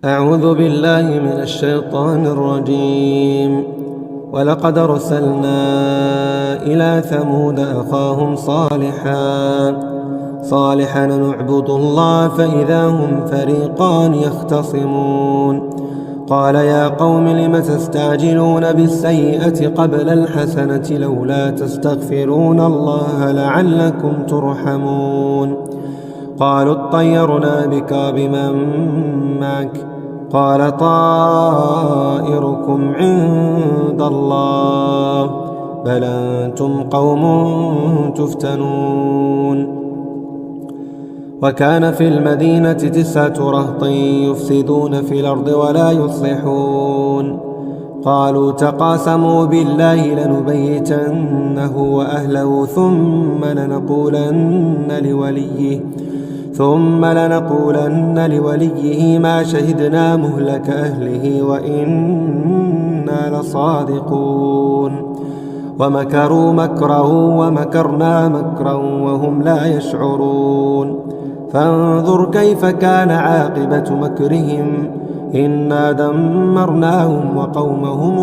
أعوذ بالله من الشيطان الرجيم. ولقد أرسلنا إلى ثمود أخاهم صالحا نعبد الله فإذا هم فريقان يختصمون. قال يا قوم لم تستعجلون بالسيئة قبل الحسنة لولا تستغفرون الله لعلكم ترحمون. قالوا اطيرنا بك وبمن معك قال طائركم عند الله بل أنتم قوم تفتنون. وكان في المدينة 9 رهط يفسدون في الأرض ولا يصلحون. قالوا تقاسموا بالله لنبيتنه وأهله ثم لنقولن لوليه ما شهدنا مهلك أهله وإنا لصادقون. ومكروا مكرا ومكرنا مكرا وهم لا يشعرون. فانظر كيف كان عاقبة مكرهم إنا دمرناهم وقومهم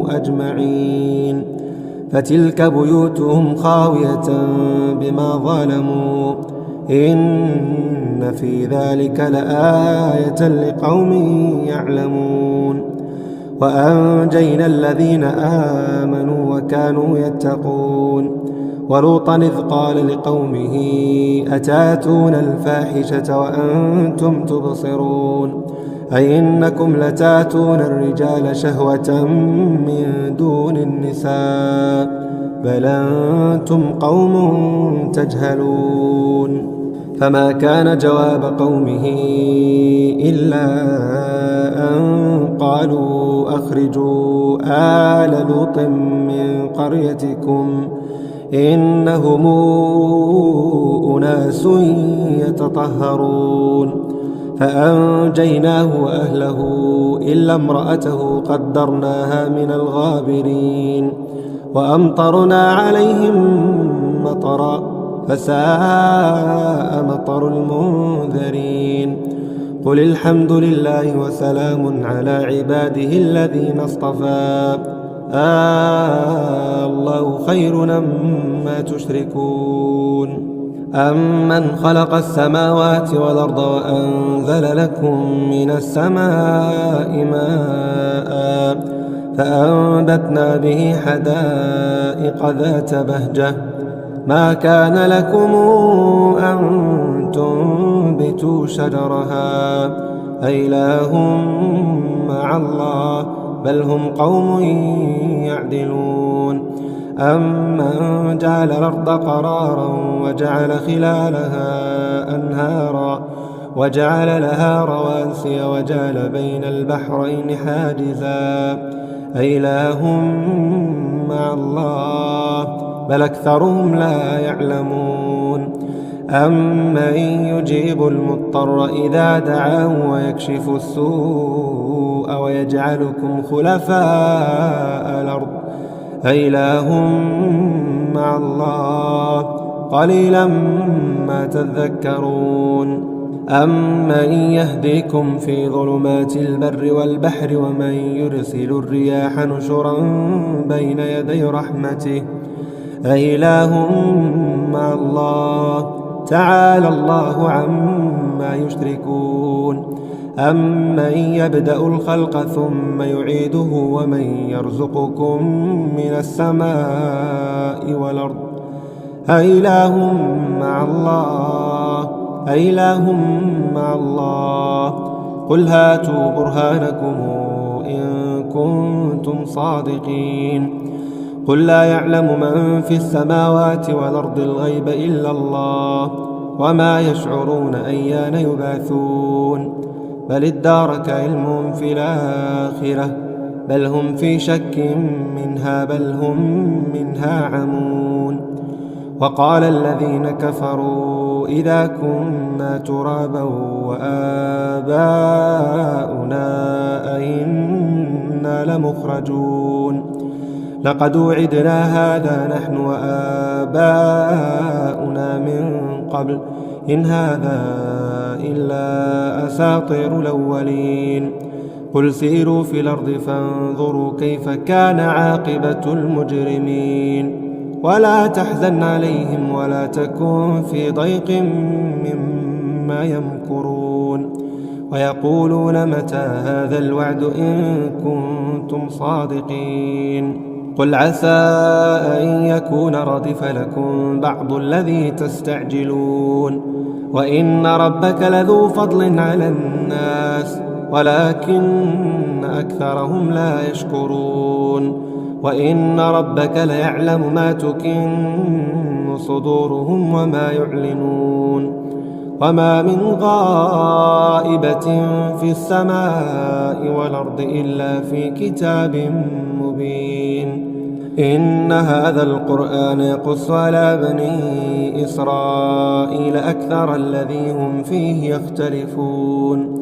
أجمعين. فتلك بيوتهم خاوية بما ظلموا إن في ذلك لآية لقوم يعلمون. وأنجينا الذين آمنوا وكانوا يتقون. ولوطا إذ قال لقومه أتاتون الفاحشة وأنتم تبصرون أئنكم لتاتون الرجال شهوة من دون النساء بل أنتم قوم تجهلون. فما كان جواب قومه إلا أن قالوا أخرجوا آل لوط من قريتكم إنهم أناس يتطهرون. فأنجيناه وأهله إلا امرأته قدرناها من الغابرين. وأمطرنا عليهم مطرا فساء مطر المنذرين. قل الحمد لله وسلام على عباده الذين اصطفى الله خير أما تشركون. أمن خلق السماوات والأرض وأنزل لكم من السماء ماء فأنبتنا به حدائق ذات بهجة ما كان لكم أن تنبتوا شجرها أإله مع الله بل هم قوم يعدلون. أمن جعل الأرض قرارا وجعل خلالها أنهارا وجعل لها رواسي وجعل بين البحرين حاجزا أإله مع الله بل أكثرهم لا يعلمون. أمن يجيب المضطر إذا دعاه ويكشف السوء ويجعلكم خلفاء الأرض أإله مع الله قليلا ما تذكرون. أمن يهديكم في ظلمات البر والبحر ومن يرسل الرياح نشرا بين يدي رحمته أإله مع الله تعالى الله عما يشركون. أمن يبدأ الخلق ثم يعيده ومن يرزقكم من السماء والأرض أإله مع الله قل هاتوا برهانكم إن كنتم صادقين. قل لا يعلم من في السماوات والأرض الغيب إلا الله وما يشعرون أيان يبعثون بل ادارك علمهم في الآخرة بل هم في شك منها بل هم منها عمون. وقال الذين كفروا إذا كنا ترابا وآباؤنا أئنا لمخرجون لقد وعدنا هذا نحن وآباؤنا من قبل إن هذا إلا أساطير الأولين. قل سيروا في الأرض فانظروا كيف كان عاقبة المجرمين. ولا تحزن عليهم ولا تكن في ضيق مما يمكرون. ويقولون متى هذا الوعد إن كنتم صادقين. قل عسى أن يكون ردف لكم بعض الذي تستعجلون. وإن ربك لذو فضل على الناس ولكن أكثرهم لا يشكرون. وإن ربك ليعلم ما تكن صدورهم وما يعلنون. وما من غائبة في السماء والأرض إلا في كتاب مبين. إن هذا القرآن يقص على بني إسرائيل أكثر الذي هم فيه يختلفون.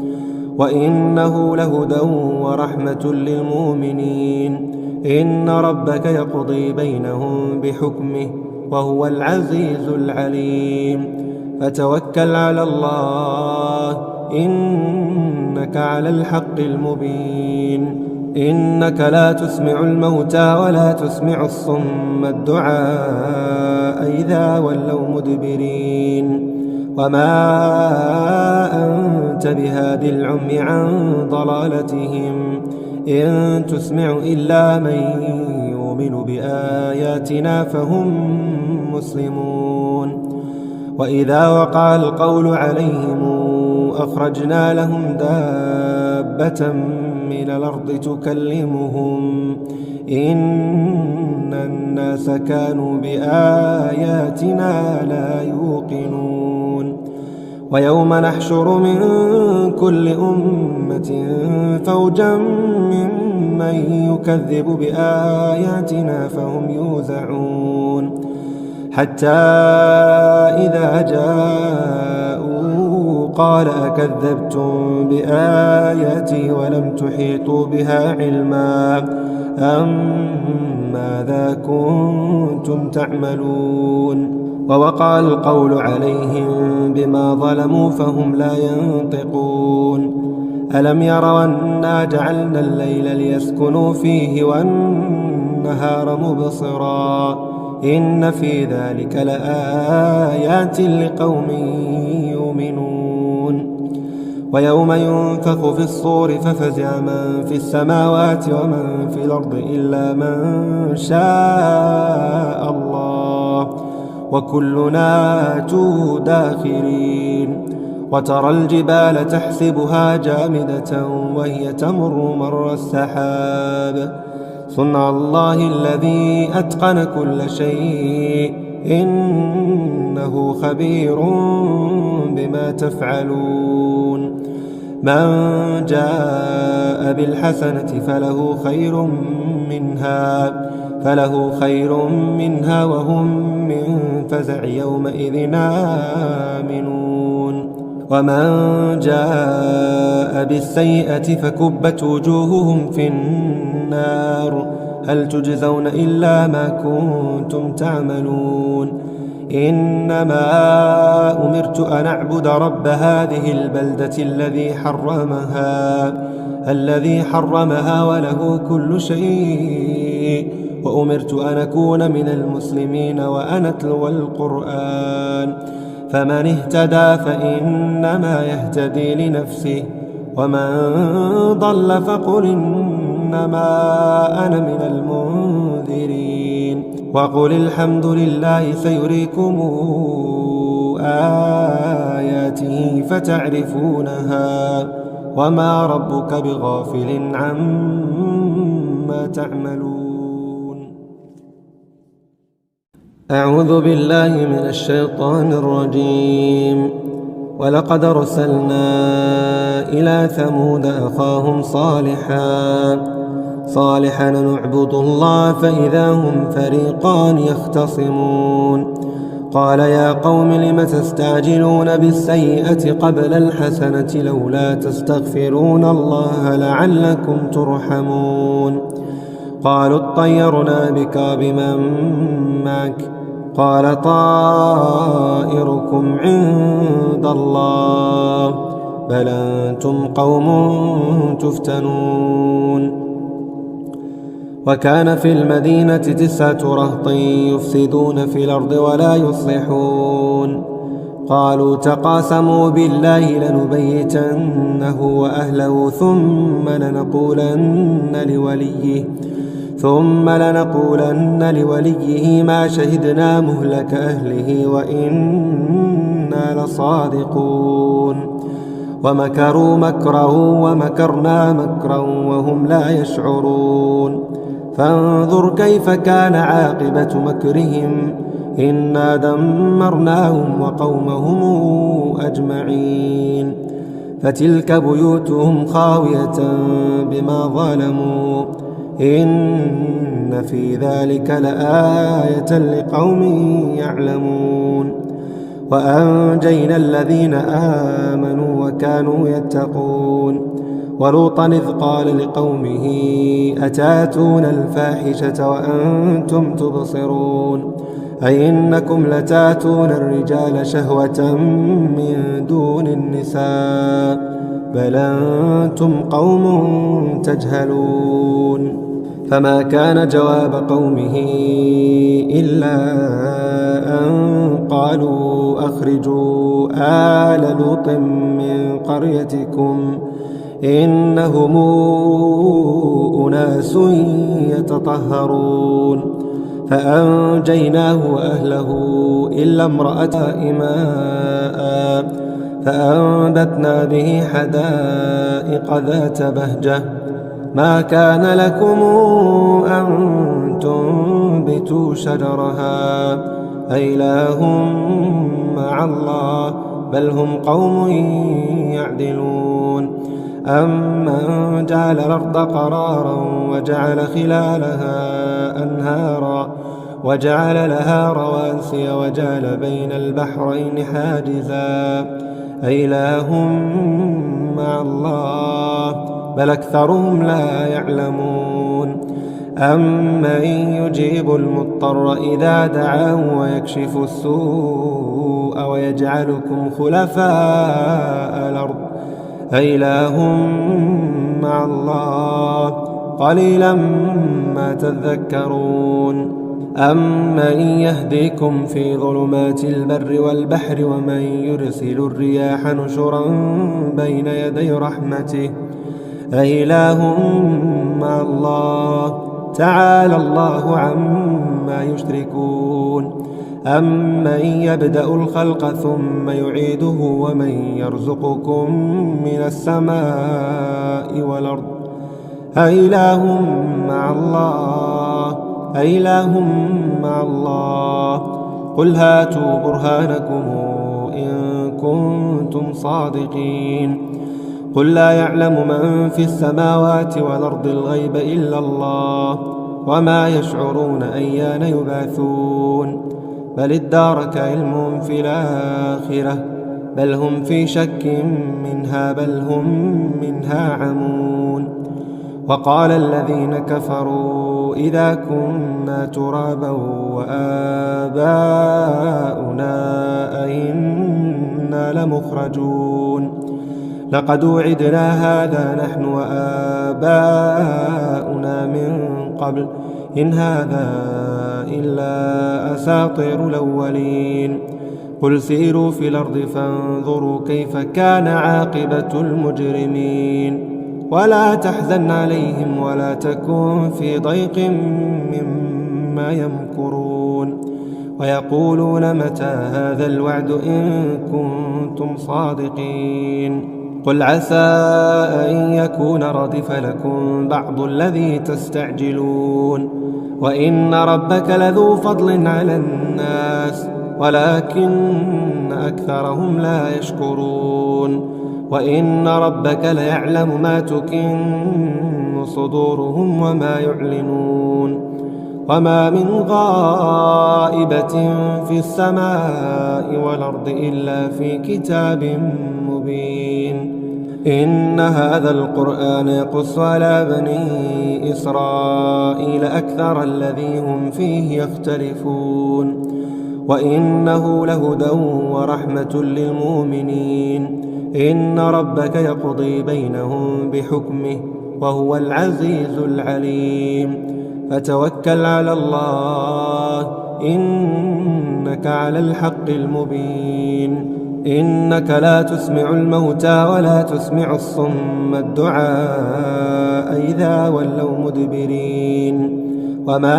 وإنه لهدى ورحمة للمؤمنين. إن ربك يقضي بينهم بحكمه وهو العزيز العليم. فتوكل على الله إنك على الحق المبين. إنك لا تسمع الموتى ولا تسمع الصم الدعاء إذا ولوا مدبرين. وما أنت بهادي العمي عن ضلالتهم إن تسمع إلا من يؤمن بآياتنا فهم مسلمون. وإذا وقع القول عليهم أخرجنا لهم دابة من الأرض تكلمهم إن الناس كانوا بآياتنا لا يوقنون. ويوم نحشر من كل أمة فوجا ممن يكذب بآياتنا فهم يوزعون. حتى إذا جاءوا قال أكذبتم بآياتي ولم تحيطوا بها علما أم ماذا كنتم تعملون. ووقع القول عليهم بما ظلموا فهم لا ينطقون. ألم يروا أنا جعلنا الليل ليسكنوا فيه والنهار مبصرا إن في ذلك لآيات لقوم يؤمنون. ويوم ينفخ في الصور ففزع من في السماوات ومن في الأرض إلا من شاء الله وكلنا آتوه داخرين. وترى الجبال تحسبها جامدة وهي تمر مر السحاب صنع الله الذي أتقن كل شيء إنه خبير بما تفعلون. من جاء بالحسنة فله خير منها وهم من فزع يومئذ آمنون. ومن جاء بالسيئة فكبت وجوههم في النار هل تجزون إلا ما كنتم تعملون. إنما أمرت أن أعبد رب هذه البلدة الذي حرمها وله كل شيء وأمرت أن أكون من المسلمين وأن أتلو القرآن. فمن اهتدى فإنما يهتدي لنفسه ومن ضل فقل إنما أنا من المنذرين. وقل الحمد لله سيريكم آياته فتعرفونها وما ربك بغافل عما تعملون. أعوذ بالله من الشيطان الرجيم. ولقد أرسلنا إلى ثمود أخاهم صالحا نعبد الله فإذا هم فريقان يختصمون. قال يا قوم لم تستعجلون بالسيئة قبل الحسنة لولا تستغفرون الله لعلكم ترحمون. قالوا اطيرنا بك وبمن معك قال طائركم عند الله بل أنتم قوم تفتنون. وكان في المدينة 9 رهط يفسدون في الأرض ولا يصلحون قالوا تقاسموا بالله لنبيتنه وأهله ثم لنقولن لوليه ما شهدنا مهلك أهله وإنا لصادقون. ومكروا مكرا ومكرنا مكرا وهم لا يشعرون فانظر كيف كان عاقبة مكرهم إنا دمرناهم وقومهم أجمعين. فتلك بيوتهم خاوية بما ظلموا إن في ذلك لآية لقوم يعلمون. وأنجينا الذين آمنوا وكانوا يتقون. ولوطا إذ قال لقومه أتاتون الفاحشة وأنتم تبصرون أئنكم لتاتون الرجال شهوة من دون النساء بل أنتم قوم تجهلون. فما كان جواب قومه إلا أن قالوا أخرجوا آل لوط من قريتكم إنهم أناس يتطهرون. فأنجيناه وأهله إلا امرأته ماء فأنبتنا به حدائق ذات بهجة ما كان لكم أن تنبتوا شجرها أإله مع الله بل هم قوم يعدلون. أمن جعل الأرض قرارا وجعل خلالها أنهارا وجعل لها رواسي وجعل بين البحرين حاجزا أإله مع الله بل أكثرهم لا يعلمون. أمن يجيب المضطر إذا دعاه ويكشف السوء ويجعلكم خلفاء الأرض أإله مع الله قليلا ما تذكرون. أمن يهديكم في ظلمات البر والبحر ومن يرسل الرياح نشرا بين يدي رحمته أإله مع الله تعالى الله عما يشركون. أمن يبدأ الخلق ثم يعيده ومن يرزقكم من السماء والأرض أإله مع الله قل هاتوا برهانكم إن كنتم صادقين. قل لا يعلم من في السماوات والأرض الغيب إلا الله وما يشعرون أيان يبعثون بل ادارك علمهم في الآخرة بل هم في شك منها بل هم منها عمون. وقال الذين كفروا إذا كنا ترابا وآباؤنا أئنا لمخرجون لقد وعدنا هذا نحن وآباؤنا من قبل إن هذا إلا أساطير الأولين. قل سيروا في الأرض فانظروا كيف كان عاقبة المجرمين ولا تحزن عليهم ولا تكن في ضيق مما يمكرون. ويقولون متى هذا الوعد إن كنتم صادقين. قل عسى أن يكون ردف لكم بعض الذي تستعجلون وإن ربك لذو فضل على الناس ولكن أكثرهم لا يشكرون. وإن ربك ليعلم ما تكن صدورهم وما يعلنون. وما من غائبة في السماء والأرض إلا في كتاب مبين. إن هذا القرآن يقص على بني إسرائيل أكثر الذي هم فيه يختلفون وإنه لهدى ورحمة للمؤمنين إن ربك يقضي بينهم بحكمه وهو العزيز العليم فتوكل على الله إنك على الحق المبين إنك لا تسمع الموتى ولا تسمع الصم الدعاء إذا ولوا مدبرين وما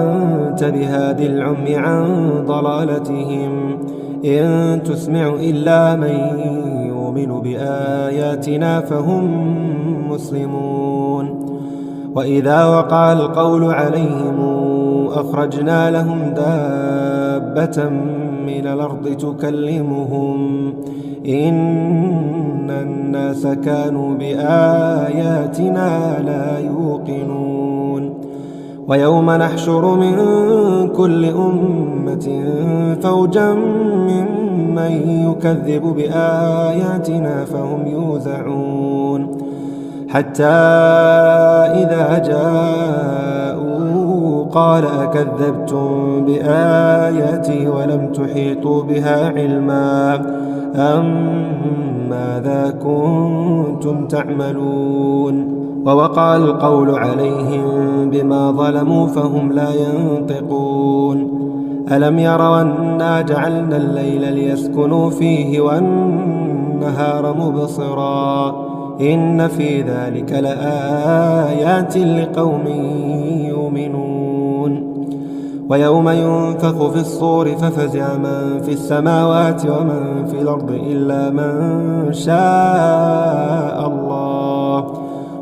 أنت بهادي العمي عن ضلالتهم إن تسمع إلا من يؤمن بآياتنا فهم مسلمون وإذا وقع القول عليهم أخرجنا لهم دابة من الأرض تكلمهم إن الناس كانوا بآياتنا لا يوقنون ويوم نحشر من كل أمة فوجا ممن يكذب بآياتنا فهم يوزعون حتى إذا جاءوا قال أكذبتم بآياتي ولم تحيطوا بها علما أم ماذا كنتم تعملون ووقع القول عليهم بما ظلموا فهم لا ينطقون ألم يروا أنا جعلنا الليل ليسكنوا فيه والنهار مبصرا إن في ذلك لآيات لقوم يؤمنون ويوم ينفخ في الصور ففزع من في السماوات ومن في الأرض إلا من شاء الله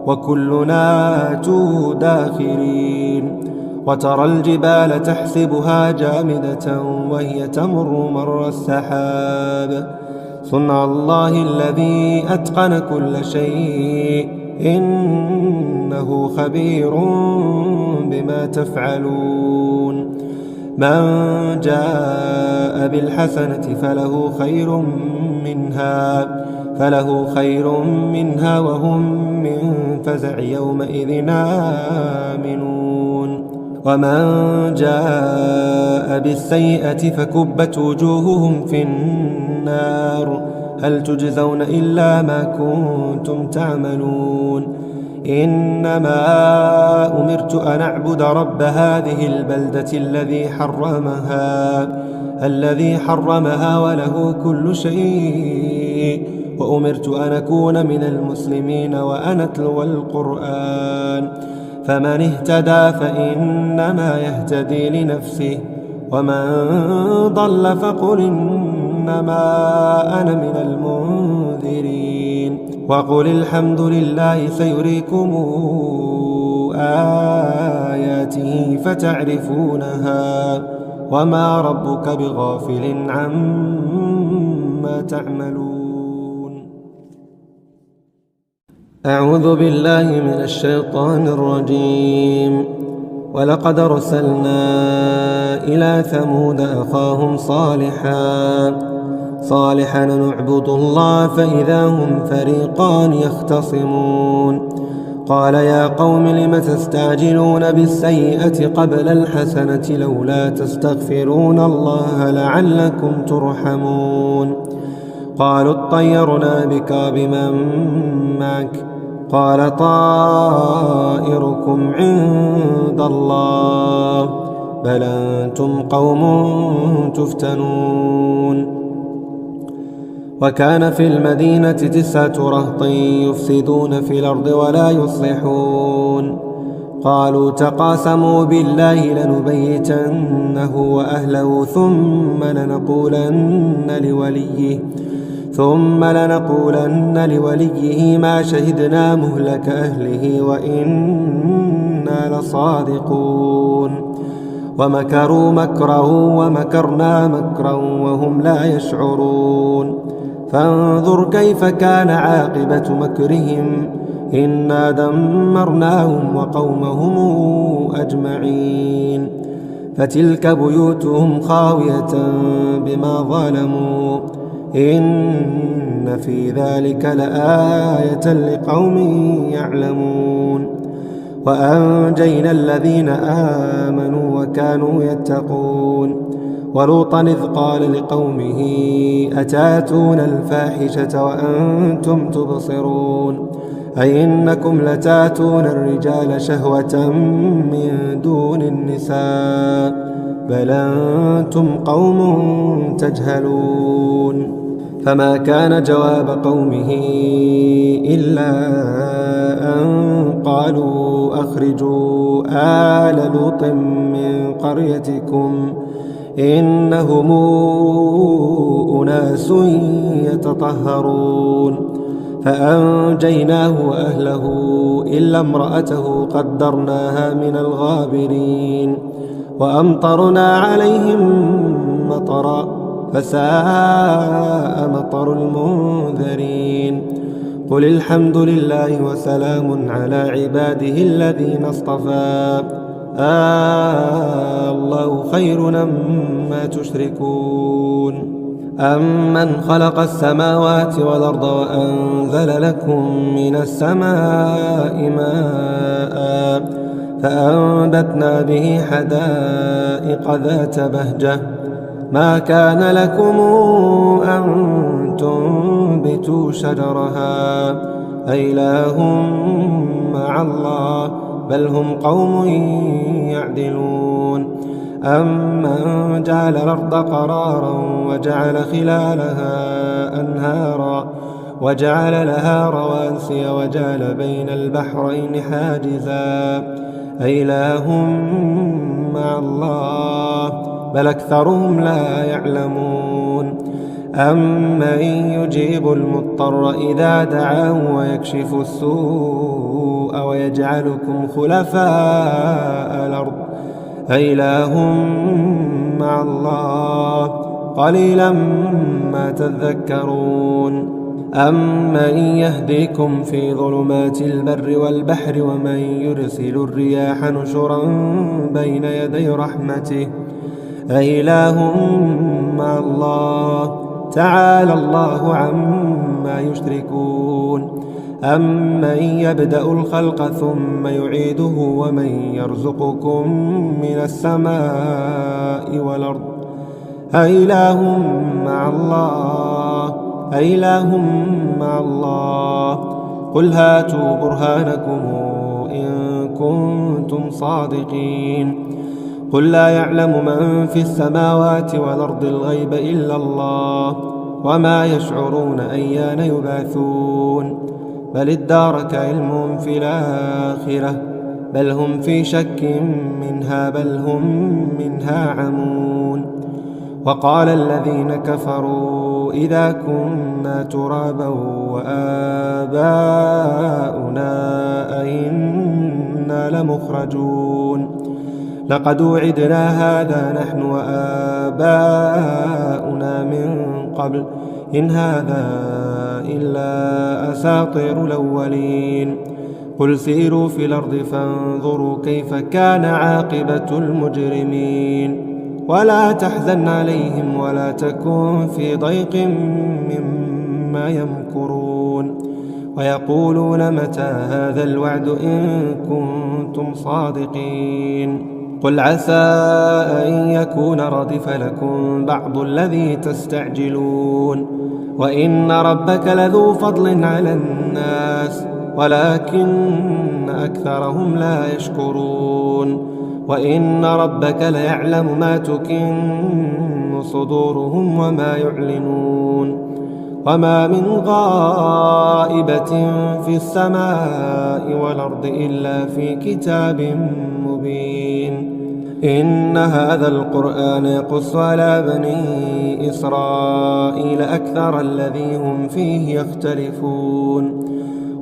وكلنا آتوه داخرين وترى الجبال تحسبها جامدة وهي تمر مر السحاب صنع الله الذي أتقن كل شيء إنه خبير بما تفعلون من جاء بالحسنة فله خير منها وهم من فزع يومئذ آمنون ومن جاء بالسيئة فكبت وجوههم في النار هل تجزون إلا ما كنتم تعملون إنما أمرت أن أعبد رب هذه البلدة الذي حرمها وله كل شيء وأمرت أن أكون من المسلمين وأن أتلو القرآن فمن اهتدى فإنما يهتدي لنفسه ومن ضل فقل إنما أنا من المنذرين وقل الحمد لله سيريكم آياته فتعرفونها وما ربك بغافل عما تعملون. أعوذ بالله من الشيطان الرجيم. ولقد أرسلنا إلى ثمود أخاهم صالحا نعبد الله فإذا هم فريقان يختصمون قال يا قوم لم تستعجلون بالسيئة قبل الحسنة لولا تستغفرون الله لعلكم ترحمون قالوا اطيرنا بك وبمن معك قال طائركم عند الله بل أنتم قوم تفتنون وكان في المدينة 9 رهط يفسدون في الأرض ولا يصلحون قالوا تقاسموا بالله لنبيتنه وأهله ثم لنقولن لوليه ما شهدنا مهلك أهله وإنا لصادقون ومكروا مكرا ومكرنا مكرا وهم لا يشعرون فانظر كيف كان عاقبة مكرهم إنا دمرناهم وقومهم أجمعين فتلك بيوتهم خاوية بما ظلموا إن في ذلك لآية لقوم يعلمون وأنجينا الذين آمنوا وكانوا يتقون ولوطا إذ قال لقومه أتاتون الفاحشة وأنتم تبصرون أئنكم لتاتون الرجال شهوة من دون النساء بل أنتم قوم تجهلون فما كان جواب قومه إلا أن قالوا أخرجوا آل لوط من قريتكم إنهم أناس يتطهرون فأنجيناه وأهله إلا امرأته قدرناها من الغابرين وأمطرنا عليهم مطرا فساء مطر المنذرين قل الحمد لله وسلام على عباده الذين اصطفى الله خير مما تشركون أمن خلق السماوات والأرض وأنزل لكم من السماء ماء فأنبتنا به حدائق ذات بهجة ما كان لكم أن تنبتوا شجرها أإله مع الله بل هم قوم يعدلون أمن جعل الأرض قرارا وجعل خلالها أنهارا وجعل لها رواسي وجعل بين البحرين حاجزا أإله مع الله بل أكثرهم لا يعلمون أمن يجيب المضطر إذا دعاه ويكشف السوء ويجعلكم خلفاء الأرض أإله مع الله قليلا ما تذكرون أمن يهديكم في ظلمات البر والبحر ومن يرسل الرياح نشرا بين يدي رحمته أإله مع الله تعالى الله عما يشركون أمن يبدأ الخلق ثم يعيده ومن يرزقكم من السماء والأرض أإله مع الله أإله مع الله قل هاتوا برهانكم إن كنتم صادقين قل لا يعلم من في السماوات والأرض الغيب إلا الله وما يشعرون أيان يبعثون بل ادارك علمهم في الآخرة بل هم في شك منها بل هم منها عمون وقال الذين كفروا إذا كنا ترابا وآباؤنا أئنا لمخرجون لقد وعدنا هذا نحن وآباؤنا من قبل إن هذا إلا أساطير الأولين قل سيروا في الأرض فانظروا كيف كان عاقبة المجرمين ولا تحزن عليهم ولا تكن في ضيق مما يمكرون ويقولون متى هذا الوعد إن كنتم صادقين قل عسى أن يكون ردف لكم بعض الذي تستعجلون وإن ربك لذو فضل على الناس ولكن أكثرهم لا يشكرون وإن ربك ليعلم ما تكن صدورهم وما يعلنون وما من غائبة في السماء والأرض إلا في كتاب مبين إن هذا القرآن يقص على بني إسرائيل أكثر الذي هم فيه يختلفون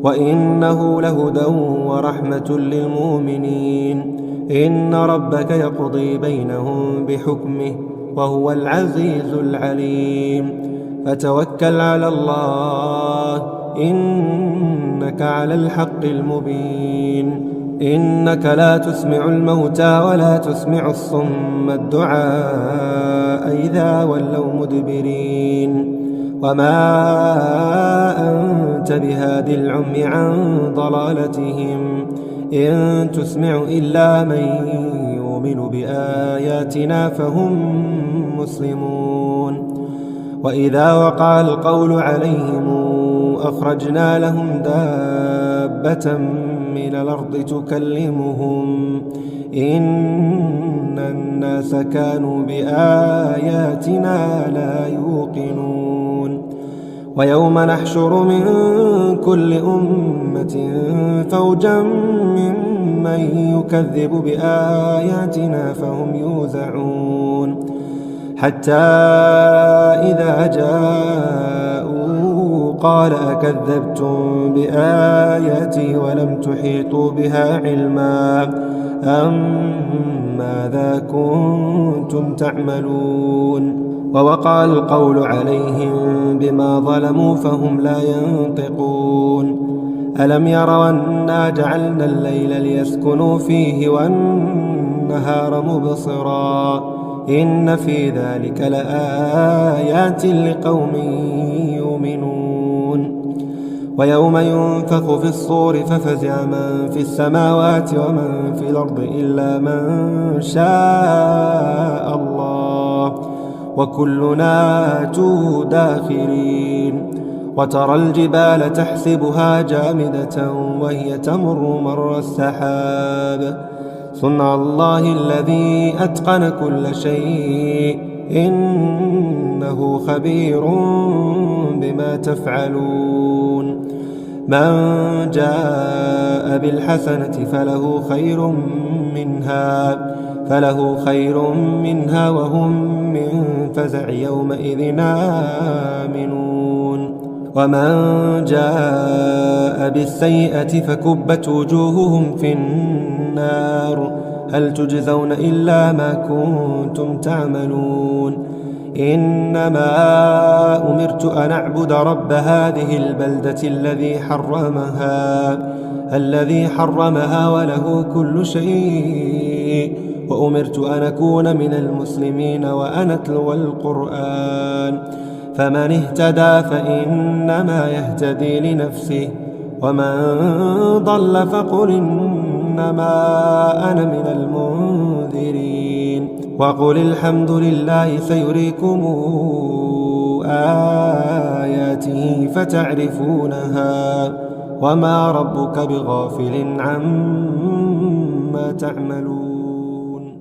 وإنه لهدى ورحمة للمؤمنين إن ربك يقضي بينهم بحكمه وهو العزيز العليم فتوكل على الله إنك على الحق المبين إنك لا تسمع الموتى ولا تسمع الصم الدعاء إذا ولوا مدبرين وما أنت بهاد العمي عن ضلالتهم إن تسمع إلا من يؤمن بآياتنا فهم مسلمون. وإذا وقع القول عليهم أخرجنا لهم دابة من الأرض تكلمهم إن الناس كانوا بآياتنا لا يوقنون. ويوم نحشر من كل أمة فوجا ممن يكذب بآياتنا فهم يوزعون حتى إذا جاءوا قال أكذبتم بآياتي ولم تحيطوا بها علما أم ماذا كنتم تعملون. ووقع القول عليهم بما ظلموا فهم لا ينطقون. ألم يروا أنا جعلنا الليل ليسكنوا فيه والنهار مبصرا إن في ذلك لآيات لقوم يؤمنون. ويوم ينفخ في الصور ففزع من في السماوات ومن في الأرض إلا من شاء الله وكلنا آتوه داخرين. وترى الجبال تحسبها جامدة وهي تمر مر السحاب صنع الله الذي أتقن كل شيء إنه خبير بما تفعلون. من جاء بالحسنة فله خير منها وهم من فزع يومئذ آمنون. ومن جاء بالسيئة فكبت وجوههم في النار هل تجزون إلا ما كنتم تعملون. إنما أمرت أن أعبد رب هذه البلدة الذي حرمها وله كل شيء وأمرت أن أكون من المسلمين وأن أتلو القرآن فمن اهتدى فإنما يهتدي لنفسه ومن ضل فقل إنما أنا من المنذرين. وقل الحمد لله سيريكم آياته فتعرفونها وما ربك بغافل عما تعملون.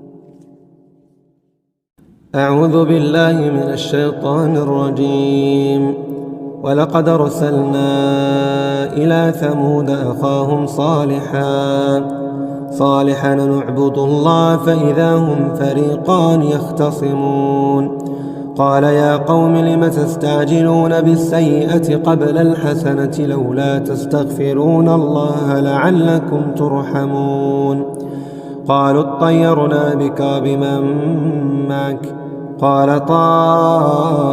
أعوذ بالله من الشيطان الرجيم. ولقد أرسلنا إلى ثمود أخاهم صالحا نعبد الله فإذا هم فريقان يختصمون. قال يا قوم لم تستعجلون بالسيئة قبل الحسنة لولا تستغفرون الله لعلكم ترحمون. قالوا اطيرنا بك وبمن معك قال طائركم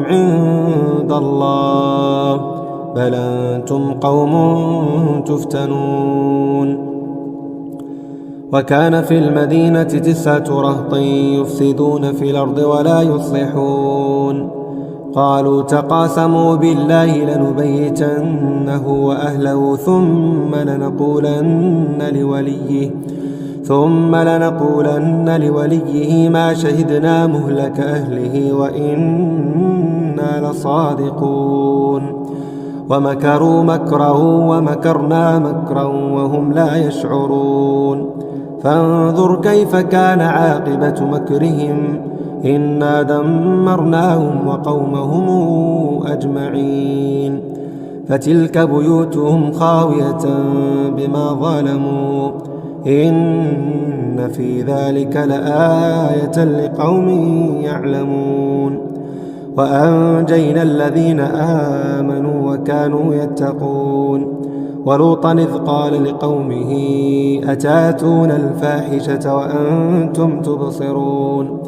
عند الله بل أنتم قوم تفتنون. وكان في المدينة 9 رهط يفسدون في الأرض ولا يصلحون. قالوا تقاسموا بالله لنبيتنه وأهله ثم لنقولن لوليه ما شهدنا مهلك أهله وإنا لصادقون. ومكروا مكرا ومكرنا مكرا وهم لا يشعرون. فانظر كيف كان عاقبة مكرهم إنا دمرناهم وقومهم أجمعين. فتلك بيوتهم خاوية بما ظلموا إن في ذلك لآية لقوم يعلمون. وأنجينا الذين آمنوا وكانوا يتقون. ولوطا إذ قال لقومه أتاتون الفاحشة وأنتم تبصرون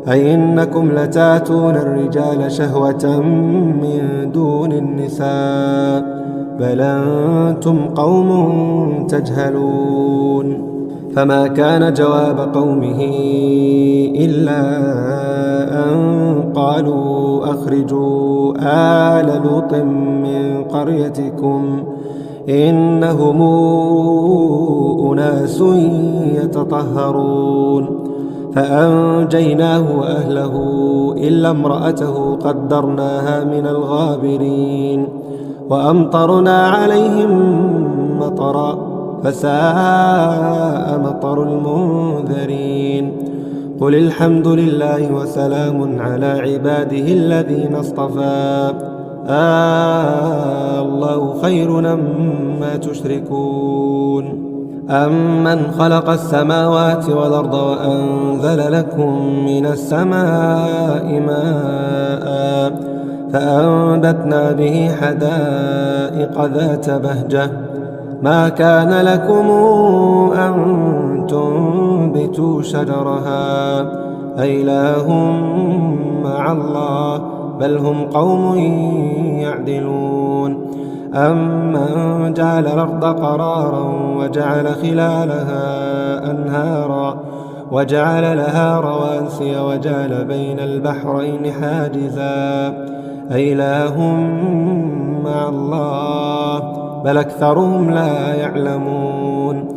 أئنكم لتاتون الرجال شهوة من دون النساء بل أنتم قوم تجهلون. فما كان جواب قومه إلا أن قالوا أخرجوا آل لوط من قريتكم إنهم أناس يتطهرون فأنجيناه وأهله إلا امرأته قدرناها من الغابرين وأمطرنا عليهم مطرا فساء مطر المنذرين قل الحمد لله وسلام على عباده الذين اصطفى الله خير مما تشركون أمن خلق السماوات والأرض وأنزل لكم من السماء ماء فأنبتنا به حدائق ذات بهجة ما كان لكم أن تنبتوا شجرها أإله مع الله بل هم قوم يعدلون أمن جعل الأرض قرارا وجعل خلالها أنهارا وجعل لها رواسي وجعل بين البحرين حاجزا أإله مع الله بل أكثرهم لا يعلمون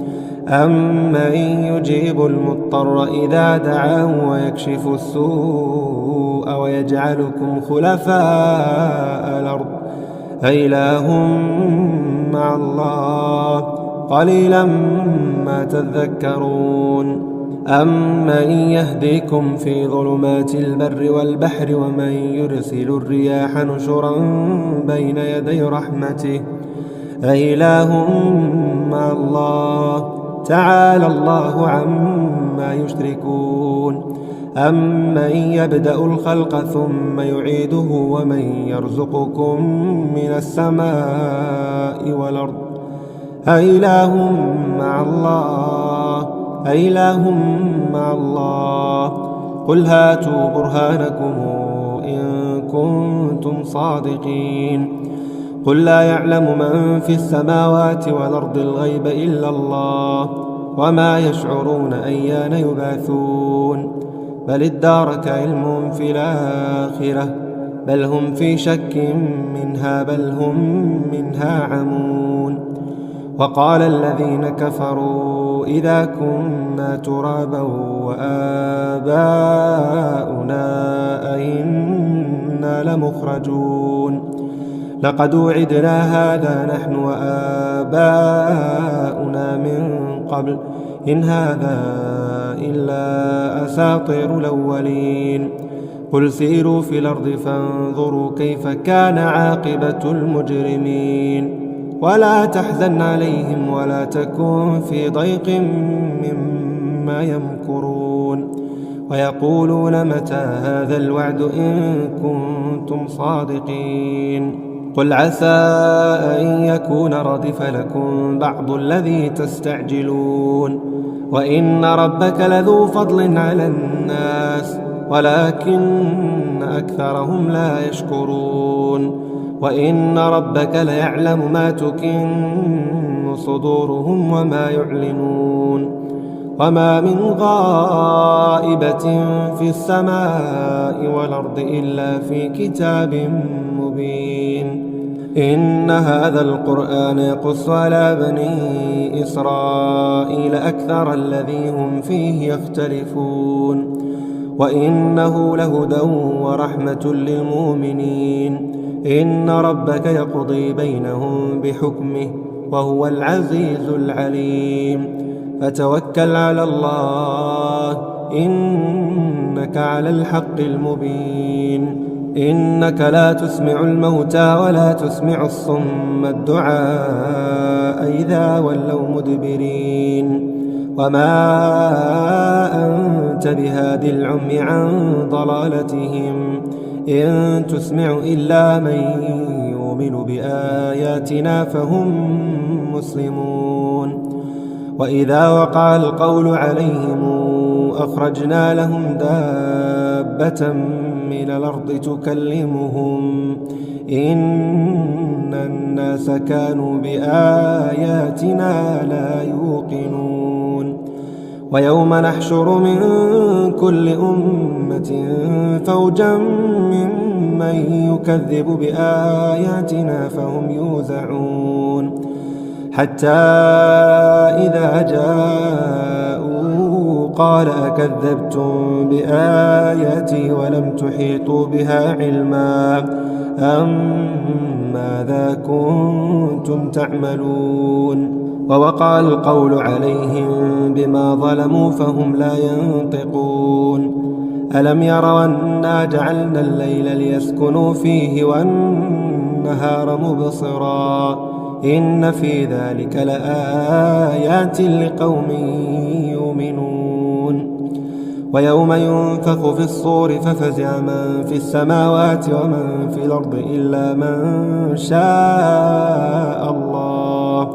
أمن يجيب المضطر إذا دعاه ويكشف السوء ويجعلكم خلفاء الأرض أإله مع الله قليلا ما تذكرون أمن يهديكم في ظلمات البر والبحر ومن يرسل الرياح نشرا بين يدي رحمته أإله مع الله تعالى الله عما يشركون أمن يبدأ الخلق ثم يعيده ومن يرزقكم من السماء والأرض أإله مع الله أإله مع الله قل هاتوا برهانكم إن كنتم صادقين قل لا يعلم من في السماوات والأرض الغيب إلا الله وما يشعرون أيان يبعثون بل ادارك علمهم في الآخرة بل هم في شك منها بل هم منها عمون وقال الذين كفروا إذا كنا ترابا وآباؤنا أئنا لمخرجون لقد وعدنا هذا نحن وآباؤنا من قبل إن هذا إلا أساطير الأولين قل سيروا في الأرض فانظروا كيف كان عاقبة المجرمين ولا تحزن عليهم ولا تكن في ضيق مما يمكرون ويقولون متى هذا الوعد إن كنتم صادقين قل عسى أن يكون ردف لكم بعض الذي تستعجلون وإن ربك لذو فضل على الناس ولكن أكثرهم لا يشكرون وإن ربك ليعلم ما تكن صدورهم وما يعلنون وما من غائبة في السماء والأرض إلا في كتاب مبين إن هذا القرآن يقص على بني إسرائيل أكثر الذي هم فيه يختلفون وإنه لهدى ورحمة للمؤمنين إن ربك يقضي بينهم بحكمه وهو العزيز العليم فتوكل على الله إنك على الحق المبين إنك لا تسمع الموتى ولا تسمع الصم الدعاء إذا ولوا مدبرين وما أنت بهادي العمي عن ضلالتهم إن تسمع إلا من يؤمن بآياتنا فهم مسلمون وإذا وقع القول عليهم أخرجنا لهم دابة من الأرض تكلمهم إن الناس كانوا بآياتنا لا يوقنون ويوم نحشر من كل أمة فوجا ممن يكذب بآياتنا فهم يوزعون حتى إذا جاءوا قال أكذبتم بآياتي ولم تحيطوا بها علما أم ماذا كنتم تعملون ووقع القول عليهم بما ظلموا فهم لا ينطقون ألم يروا أنا جعلنا الليل ليسكنوا فيه والنهار مبصرا إن في ذلك لآيات لقوم يؤمنون ويوم ينفخ في الصور ففزع من في السماوات ومن في الأرض إلا من شاء الله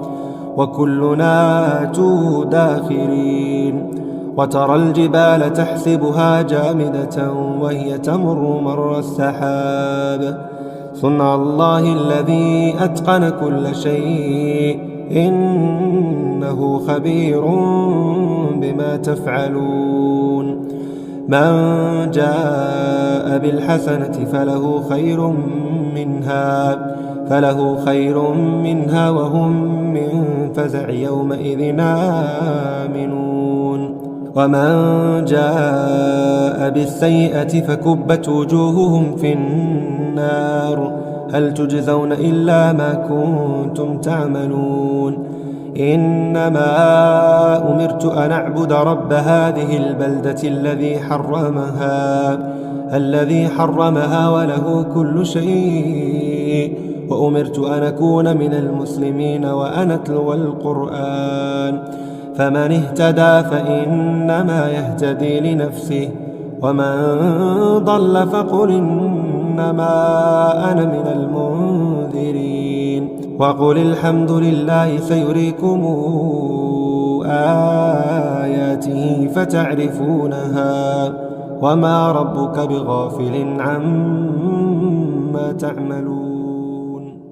وكلنا آتوه داخرين وترى الجبال تحسبها جامدة وهي تمر مر السحاب صنع الله الذي أتقن كل شيء إنه خبير بما تفعلون من جاء بالحسنة فله خير منها وهم من فزع يومئذ آمنون ومن جاء بالسيئة فكبت وجوههم في النار هل تجزون إلا ما كنتم تعملون إنما أمرت أن أعبد رب هذه البلدة الذي حرمها وله كل شيء وأمرت أن أكون من المسلمين وأن أتلو القرآن فمن اهتدى فإنما يهتدي لنفسه ومن ضل فقل إنما أنا من المنذرين وقل الحمد لله سيريكم آياته فتعرفونها وما ربك بغافل عما تعملون.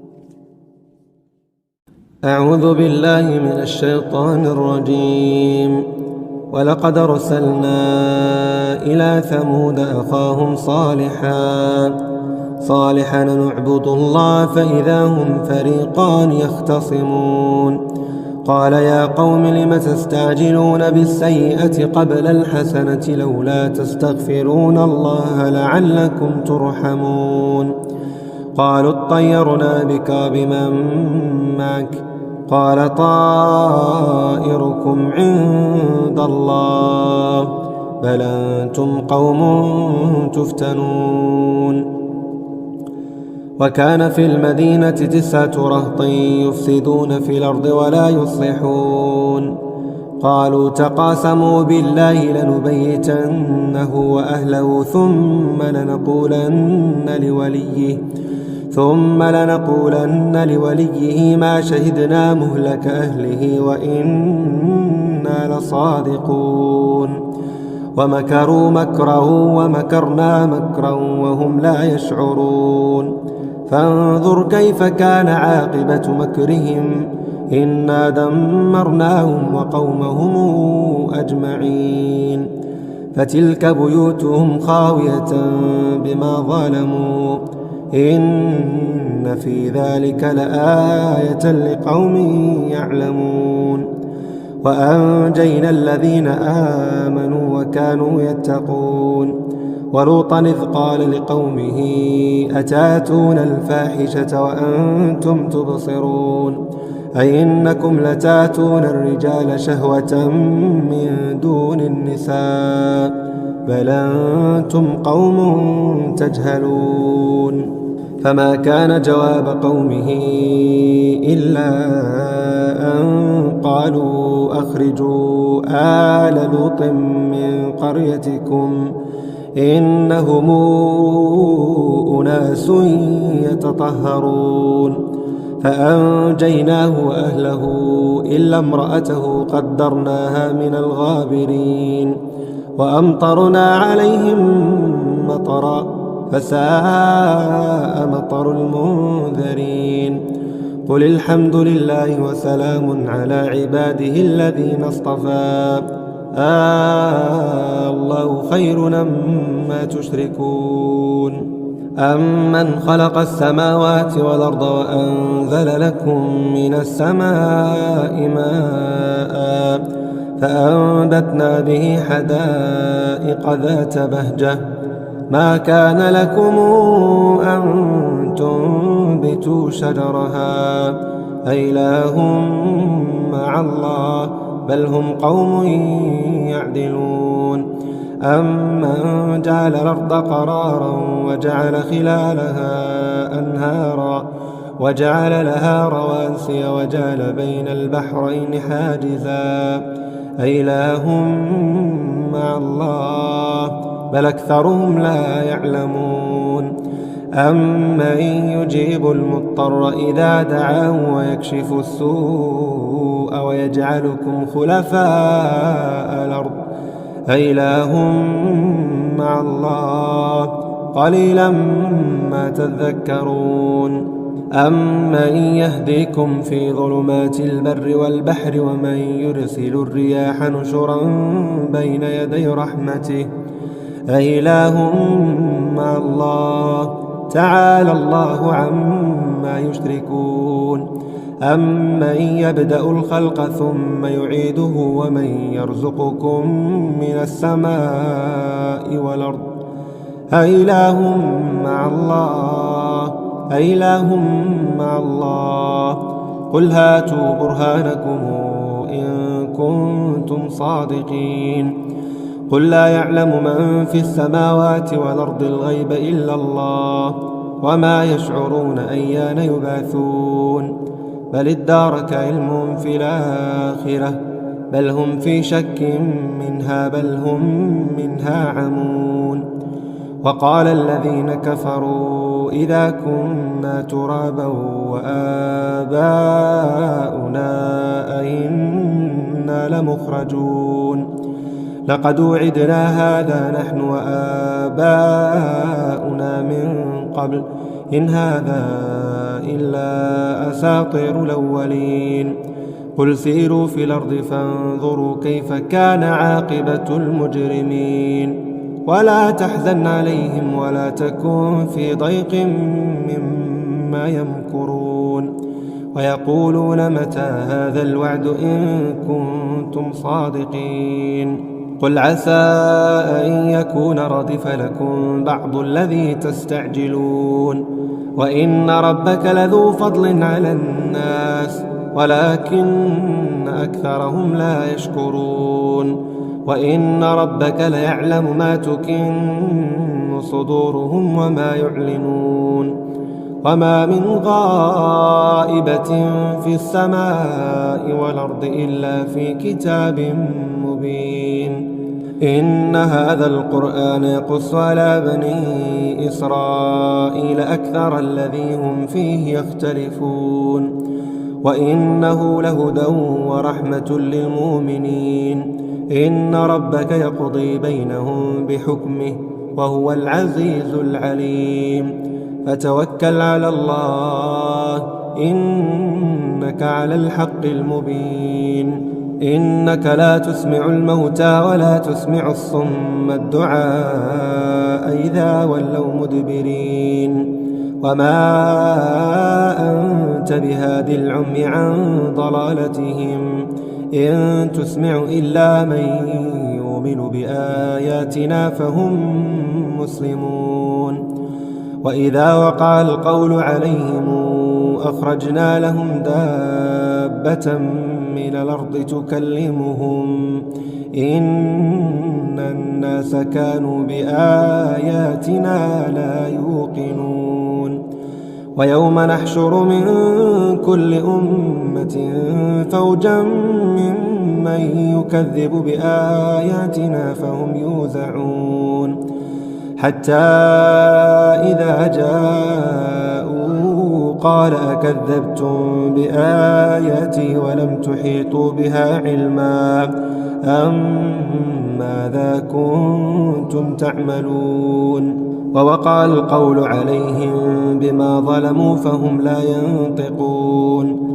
أعوذ بالله من الشيطان الرجيم. ولقد أرسلنا إلى ثمود أخاهم صالحا نعبد الله فإذا هم فريقان يختصمون قال يا قوم لم تستعجلون بالسيئة قبل الحسنة لولا تستغفرون الله لعلكم ترحمون قالوا اطيرنا بك وبمن معك قال طائركم عند الله بل أنتم قوم تفتنون وكان في المدينة 9 رهط يفسدون في الأرض ولا يصلحون قالوا تقاسموا بالله لنبيتنه وأهله ثم لنقولن لوليه ما شهدنا مهلك أهله وإنا لصادقون ومكروا مكرا ومكرنا مكرا وهم لا يشعرون فانظر كيف كان عاقبة مكرهم إنا دمرناهم وقومهم أجمعين فتلك بيوتهم خاوية بما ظلموا إن في ذلك لآية لقوم يعلمون وأنجينا الذين آمنوا وكانوا يتقون ولوطا إذ قال لقومه أتاتون الفاحشة وأنتم تبصرون أئنكم لتاتون الرجال شهوة من دون النساء بل أنتم قوم تجهلون فما كان جواب قومه إلا أن قالوا أخرجوا آل لوط من قريتكم إنهم أناس يتطهرون فأنجيناه وأهله إلا امرأته قدرناها من الغابرين وأمطرنا عليهم مطرا فساء مطر المنذرين قل الحمد لله وسلام على عباده الذين اصطفى الله خير مما تشركون أمن خلق السماوات والأرض وأنزل لكم من السماء ماء فأنبتنا به حدائق ذات بهجة ما كان لكم أن تنبتوا شجرها أإله مع الله بل هم قوم يعدلون أمن جعل الأرض قرارا وجعل خلالها أنهارا وجعل لها رواسي وجعل بين البحرين حاجزا أإله مع الله بل أكثرهم لا يعلمون أمن يجيب المضطر إذا دعاه ويكشف السوء ويجعلكم خلفاء الأرض أإله مع الله قليلا ما تذكرون أمن يهديكم في ظلمات البر والبحر ومن يرسل الرياح نشرا بين يدي رحمته أإله مع الله تعالى الله عما يشركون أمن يبدأ الخلق ثم يعيده ومن يرزقكم من السماء والأرض أإله مع الله أإله مع الله قل هاتوا برهانكم إن كنتم صادقين قل لا يعلم من في السماوات والأرض الغيب إلا الله وما يشعرون أيان يبعثون بل ادارك علمهم في الآخرة بل هم في شك منها بل هم منها عمون وقال الذين كفروا إذا كنا ترابا وآباؤنا أئنا لمخرجون لقد وعدنا هذا نحن وآباؤنا من قبل إن هذا إلا أساطير الأولين قل سيروا في الأرض فانظروا كيف كان عاقبة المجرمين ولا تحزن عليهم ولا تكن في ضيق مما يمكرون ويقولون متى هذا الوعد إن كنتم صادقين قل عسى أن يكون ردف لكم بعض الذي تستعجلون وإن ربك لذو فضل على الناس ولكن أكثرهم لا يشكرون وإن ربك ليعلم ما تكن صدورهم وما يعلنون وما من غائبة في السماء والأرض إلا في كتاب مبين إن هذا القرآن يقص على بني إسرائيل أكثر الذي هم فيه يختلفون وإنه لهدى ورحمة للمؤمنين إن ربك يقضي بينهم بحكمه وهو العزيز العليم فتوكل على الله إنك على الحق المبين إنك لا تسمع الموتى ولا تسمع الصم الدعاء إذا ولوا مدبرين وما أنت بهادي العمي عن ضلالتهم إن تسمع إلا من يؤمن بآياتنا فهم مسلمون وإذا وقع القول عليهم أخرجنا لهم دابة من الأرض تكلمهم إن الناس كانوا بآياتنا لا يوقنون ويوم نحشر من كل أمة فوجا ممن يكذب بآياتنا فهم يوزعون حتى إذا جاءوا قال أكذبتم بآياتي ولم تحيطوا بها علما أم ماذا كنتم تعملون ووقع القول عليهم بما ظلموا فهم لا ينطقون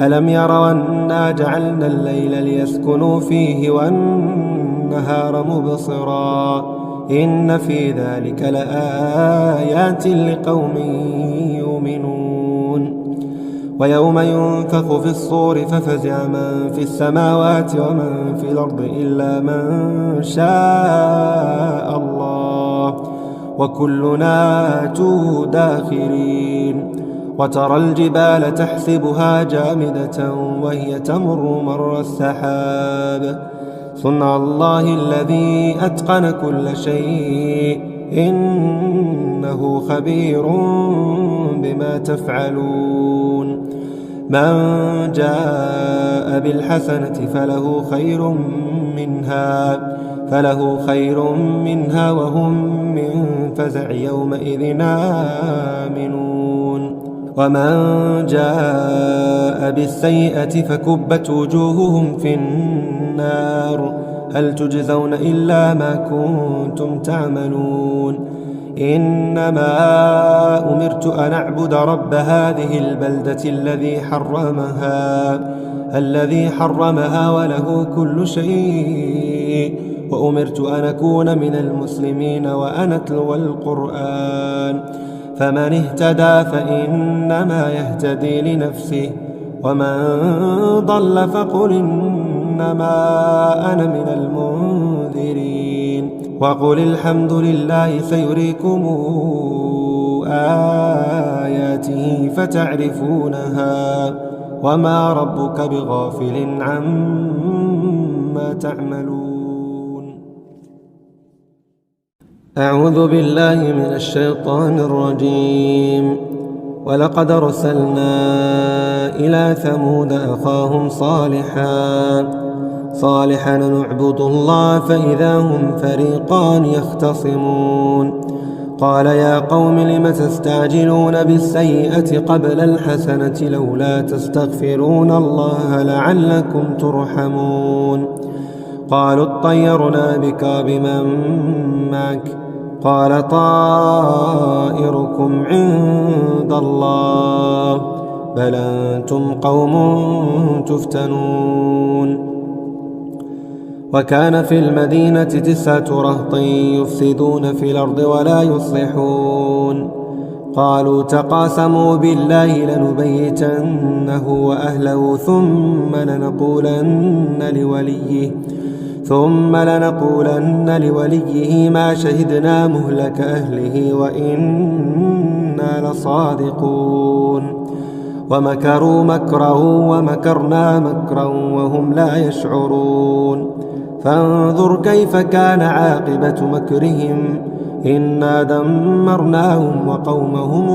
ألم يروا أنا جعلنا الليل ليسكنوا فيه والنهار مبصرا إن في ذلك لآيات لقوم يؤمنون ويوم ينفخ في الصور ففزع من في السماوات ومن في الأرض إلا من شاء الله وكلنا آتوه داخرين وترى الجبال تحسبها جامدة وهي تمر مر السحاب صنع الله الذي أتقن كل شيء إنه خبير بما تفعلون من جاء بالحسنة فله خير منها وهم من فزع يومئذ آمنون ومن جاء بالسيئة فكبت وجوههم في النار هل تجزون إلا ما كنتم تعملون إنما أمرت أن أعبد رب هذه البلدة الذي حرمها وله كل شيء وأمرت أن أكون من المسلمين وأن أتلو القرآن فمن اهتدى فإنما يهتدي لنفسه ومن ضل فقل إنما أنا من المنذرين وقل الحمد لله سيريكم آياته فتعرفونها وما ربك بغافل عما تعملون. أعوذ بالله من الشيطان الرجيم. ولقد أرسلنا إلى ثمود أخاهم صالحا نعبد الله فإذا هم فريقان يختصمون قال يا قوم لم تستعجلون بالسيئة قبل الحسنة لولا تستغفرون الله لعلكم ترحمون قالوا اطيرنا بك وبمن معك قال طائركم عند الله بل أنتم قوم تفتنون وكان في المدينة 9 رهط يفسدون في الأرض ولا يصلحون قالوا تقاسموا بالله لنبيتنه وأهله ثم لنقولن لوليه ما شهدنا مهلك أهله وإنا لصادقون ومكروا مكرا ومكرنا مكرا وهم لا يشعرون فانظر كيف كان عاقبة مكرهم إنا دمرناهم وقومهم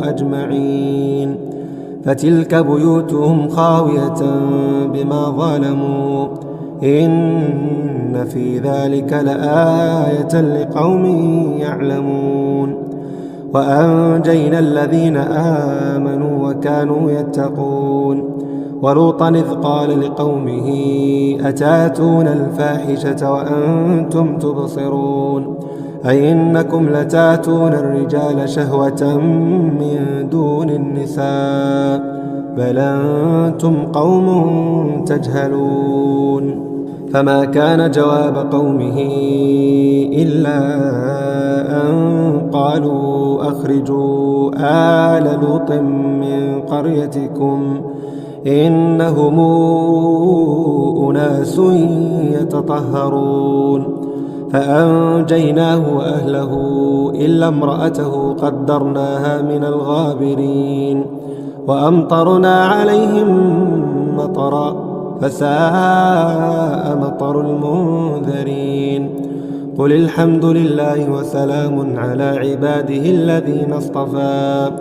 أجمعين فتلك بيوتهم خاوية بما ظلموا إن في ذلك لآية لقوم يعلمون وأنجينا الذين آمنوا وكانوا يتقون ولوطا إذ قال لقومه أتاتون الفاحشة وأنتم تبصرون أئنكم لتاتون الرجال شهوة من دون النساء بل أنتم قوم تجهلون فما كان جواب قومه إلا أن قالوا أخرجوا آل لوط من قريتكم إنهم أناس يتطهرون فأنجيناه وأهله إلا امرأته قدرناها من الغابرين وأمطرنا عليهم مطرا فساء مطر المنذرين قل الحمد لله وسلام على عباده الذين اصطفى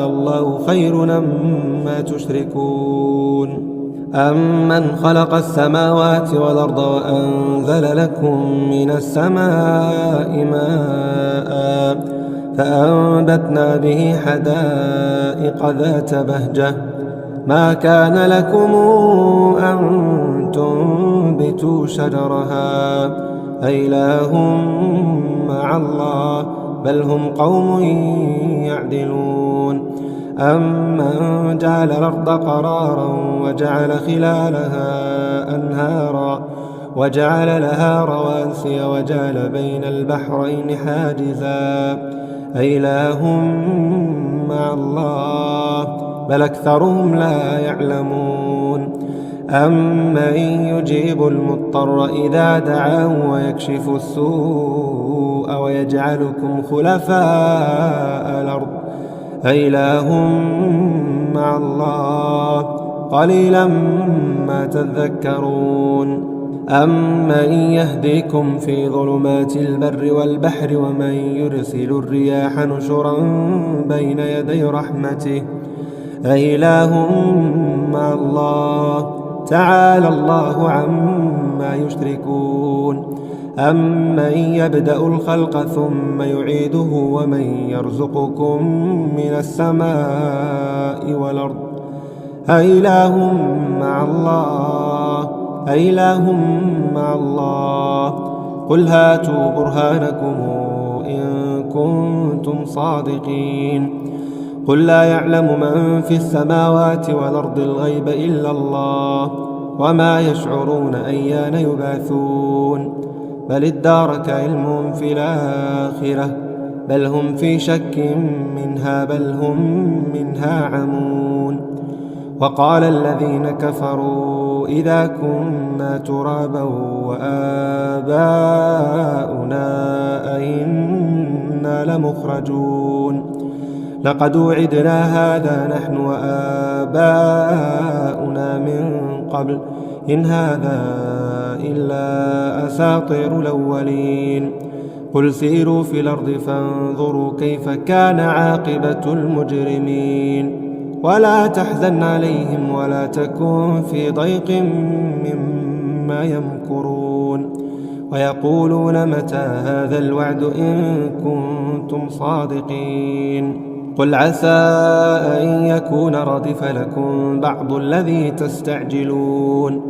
الله خير أما تشركون أمن خلق السماوات والأرض وأنزل لكم من السماء ماء فأنبتنا به حدائق ذات بهجة ما كان لكم أن تنبتوا شجرها أإله مع الله بل هم قوم يعدلون أمن جعل الأرض قرارا وجعل خلالها أنهارا وجعل لها رواسي وجعل بين البحرين حاجزا أإله مع الله بل أكثرهم لا يعلمون أمن يجيب المضطر إذا دعاه ويكشف السوء ويجعلكم خلفاء الأرض أإله مع الله قليلا ما تذكرون أمن يهديكم في ظلمات البر والبحر ومن يرسل الرياح نشرا بين يدي رحمته أإله مع الله تعالى الله عما يشركون أمن يبدأ الخلق ثم يعيده ومن يرزقكم من السماء والأرض أإله مع الله أإله مع الله قل هاتوا برهانكم إن كنتم صادقين قل لا يعلم من في السماوات والأرض الغيب إلا الله وما يشعرون أيان يبعثون بل ادارك علمهم في الآخرة بل هم في شك منها بل هم منها عمون وقال الذين كفروا إذا كنا ترابا وآباؤنا أئنا لمخرجون لقد وعدنا هذا نحن وآباؤنا من قبل إن هذا إلا أساطير الأولين قل سيروا في الأرض فانظروا كيف كان عاقبة المجرمين ولا تحزن عليهم ولا تكن في ضيق مما يمكرون ويقولون متى هذا الوعد إن كنتم صادقين قل عسى أن يكون ردف لكم بعض الذي تستعجلون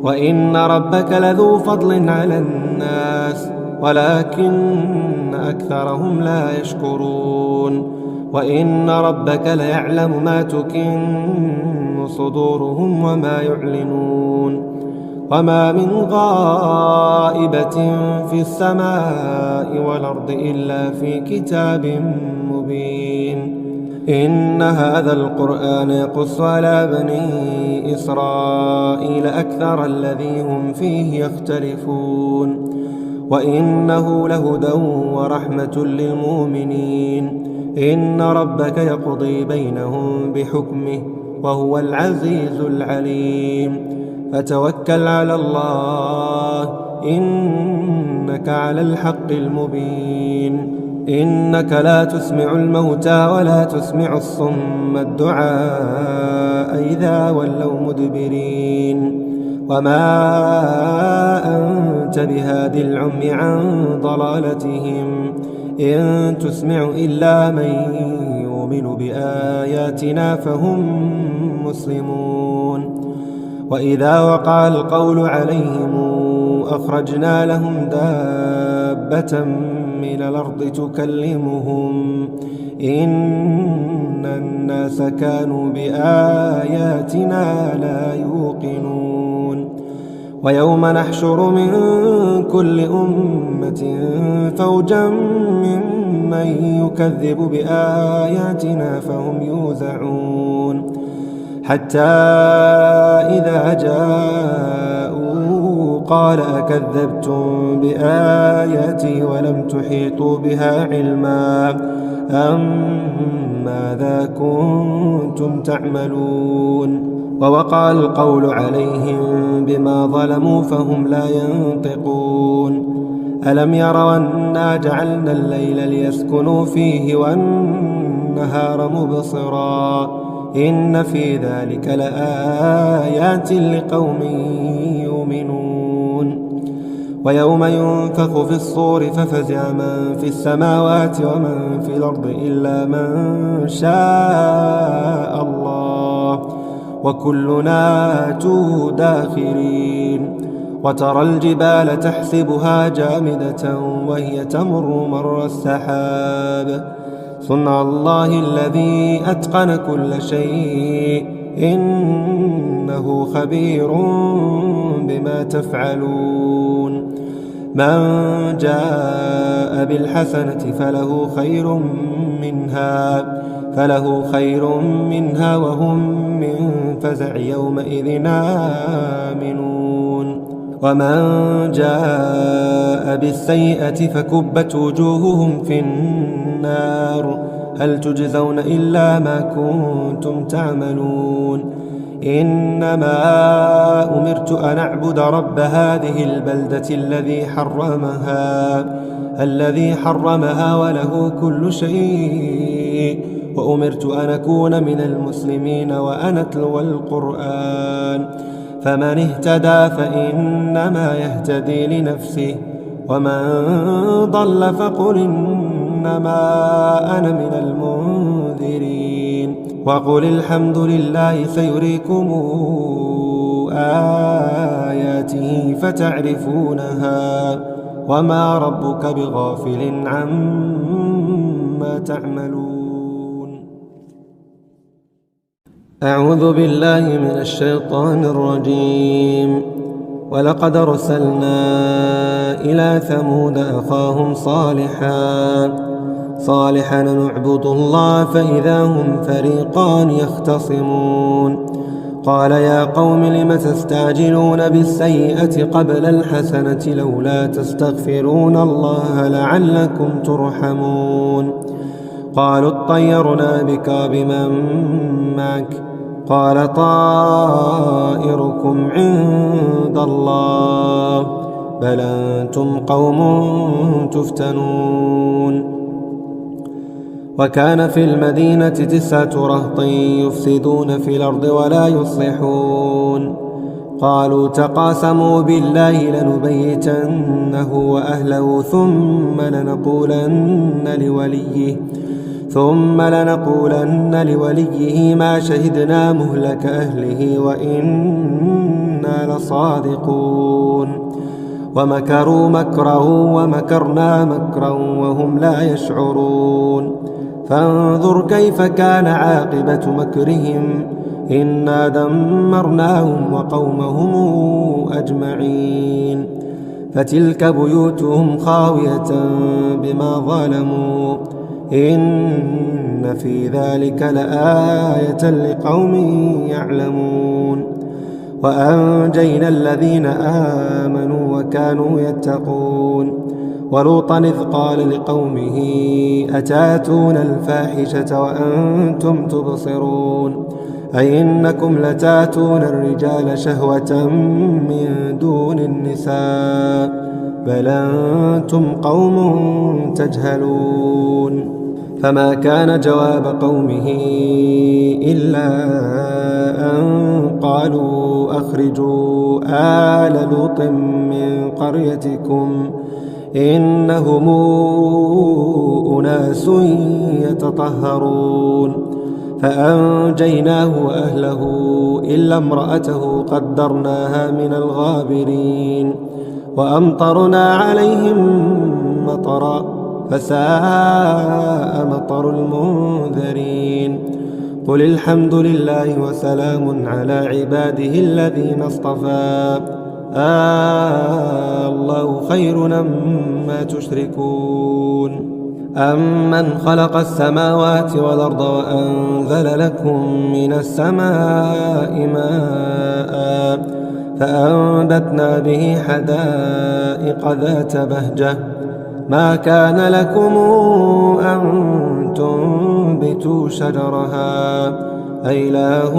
وإن ربك لذو فضل على الناس ولكن أكثرهم لا يشكرون وإن ربك ليعلم ما تكن صدورهم وما يعلنون وما من غائبة في السماء والأرض إلا في كتاب مبين إن هذا القرآن يقص على بني إسرائيل أكثر الذي هم فيه يختلفون وإنه لهدى ورحمة للمؤمنين إن ربك يقضي بينهم بحكمه وهو العزيز العليم فتوكل على الله إنك على الحق المبين إنك لا تسمع الموتى ولا تسمع الصم الدعاء إذا ولوا مدبرين وما أنت بهادي العمي عن ضلالتهم إن تسمع إلا من يؤمن بآياتنا فهم مسلمون وإذا وقع القول عليهم أخرجنا لهم دابة من الأرض تكلمهم إن الناس كانوا بآياتنا لا يوقنون ويوم نحشر من كل أمة فوجا ممن يكذب بآياتنا فهم يوزعون حتى إذا جاءوا قال أكذبتم بآياتي ولم تحيطوا بها علما أم ماذا كنتم تعملون ووقع القول عليهم بما ظلموا فهم لا ينطقون ألم يروا أنا جعلنا الليل ليسكنوا فيه والنهار مبصرا إن في ذلك لآيات لقوم يؤمنون ويوم ينفخ في الصور ففزع من في السماوات ومن في الأرض إلا من شاء الله وكلنا آتوه داخرين وترى الجبال تحسبها جامدة وهي تمر مر السحاب صنع الله الذي أتقن كل شيء إنه خبير بما تفعلون من جاء بالحسنة فله خير منها وهم من فزع يومئذ آمنون ومن جاء بالسيئة فكبت وجوههم في النار هل تجزون إلا ما كنتم تعملون إنما أمرت أن أعبد رب هذه البلدة الذي حرمها وله كل شيء وأمرت أن أكون من المسلمين وأن أتلو القرآن فمن اهتدى فإنما يهتدي لنفسه ومن ضل فقل إنما أنا من المنذرين وقل الحمد لله سيريكم آياته فتعرفونها وما ربك بغافل عما تعملون. أعوذ بالله من الشيطان الرجيم. ولقد أرسلنا إلى ثمود أخاهم صالحا نعبد الله فإذا هم فريقان يختصمون قال يا قوم لم تستعجلون بالسيئة قبل الحسنة لولا تستغفرون الله لعلكم ترحمون قالوا اطيرنا بك وبمن معك قال طائركم عند الله بل أنتم قوم تفتنون وكان في المدينة 9 رهط يفسدون في الأرض ولا يصلحون قالوا تقاسموا بالله لنبيتنه وأهله ثم لنقولن لوليه ما شهدنا مهلك أهله وإنا لصادقون ومكروا مكرا ومكرنا مكرا وهم لا يشعرون فانظر كيف كان عاقبة مكرهم إنا دمرناهم وقومهم أجمعين فتلك بيوتهم خاوية بما ظلموا إن في ذلك لآية لقوم يعلمون وأنجينا الذين آمنوا وكانوا يتقون ولوطا إذ قال لقومه أتاتون الفاحشة وأنتم تبصرون أئنكم لتاتون الرجال شهوة من دون النساء بل أنتم قوم تجهلون فما كان جواب قومه إلا أن قالوا أخرجوا آل لوط من قريتكم إنهم أناس يتطهرون فأنجيناه وأهله إلا امرأته قدرناها من الغابرين وأمطرنا عليهم مطرا فساء مطر المنذرين قل الحمد لله وسلام على عباده الذين اصطفى الله خير مما تشركون أمن خلق السماوات والأرض وأنزل لكم من السماء ماء فأنبتنا به حدائق ذات بهجة ما كان لكم أن تنبتوا شجرها أإله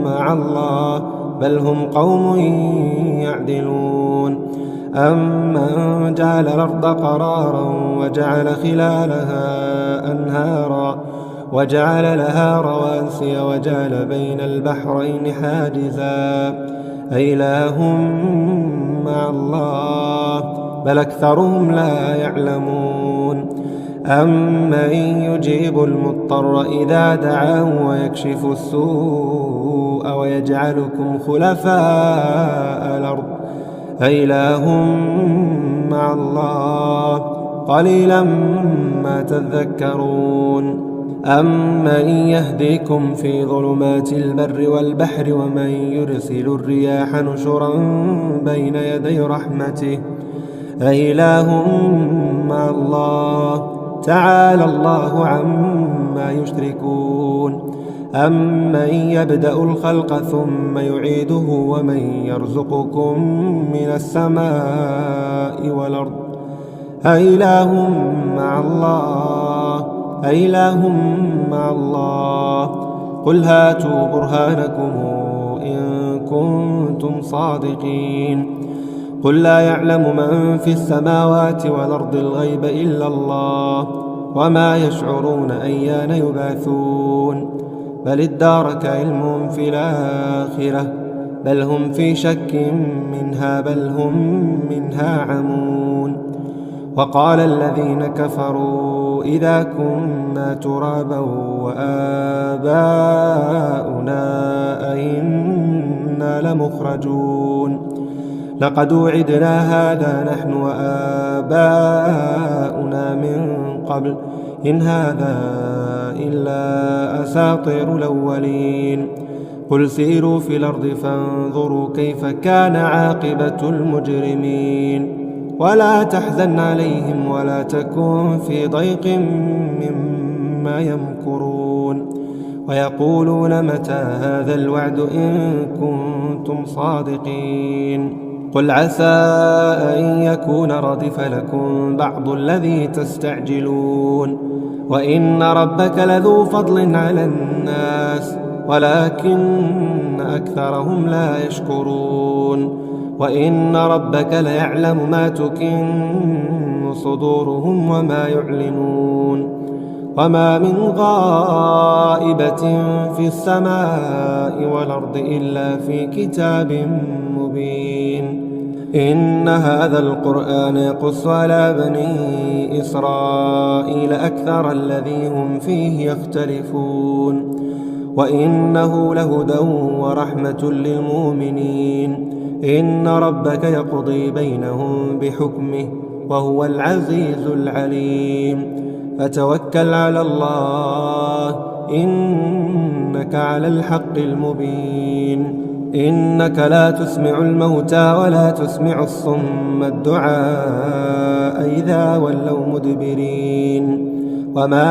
مع الله بل هم قوم يعدلون أمن جعل الأرض قرارا وجعل خلالها أنهارا وجعل لها رواسي وجعل بين البحرين حاجزا أإله مع الله بل أكثرهم لا يعلمون أمن يجيب المضطر إذا دعاه ويكشف السوء ويجعلكم خلفاء الأرض أإله مع الله قليلا ما تذكرون أمن يهديكم في ظلمات البر والبحر ومن يرسل الرياح نشرا بين يدي رحمته أإله مع الله تعالى الله عما يشركون أمن يبدأ الخلق ثم يعيده ومن يرزقكم من السماء والأرض أإله مع الله أإله مع الله قل هاتوا برهانكم إن كنتم صادقين قل لا يعلم من في السماوات والأرض الغيب إلا الله وما يشعرون أيان يبعثون بل ادارك علمهم في الآخرة بل هم في شك منها بل هم منها عمون وقال الذين كفروا إذا كنا ترابا وآباؤنا أئنا لمخرجون لقد وعدنا هذا نحن وآباؤنا من قبل إن هذا إلا أساطير الأولين قل سيروا في الأرض فانظروا كيف كان عاقبة المجرمين ولا تحزن عليهم ولا تكن في ضيق مما يمكرون ويقولون متى هذا الوعد إن كنتم صادقين قل عسى أن يكون ردف لكم بعض الذي تستعجلون وإن ربك لذو فضل على الناس ولكن أكثرهم لا يشكرون وإن ربك ليعلم ما تكن صدورهم وما يعلنون وما من غائبة في السماء والأرض إلا في كتاب مبين إن هذا القرآن يقص على بني إسرائيل أكثر الذي هم فيه يختلفون وإنه لهدى ورحمة للمؤمنين إن ربك يقضي بينهم بحكمه وهو العزيز العليم فتوكل على الله إنك على الحق المبين إنك لا تسمع الموتى ولا تسمع الصم الدعاء إذا ولوا مدبرين وما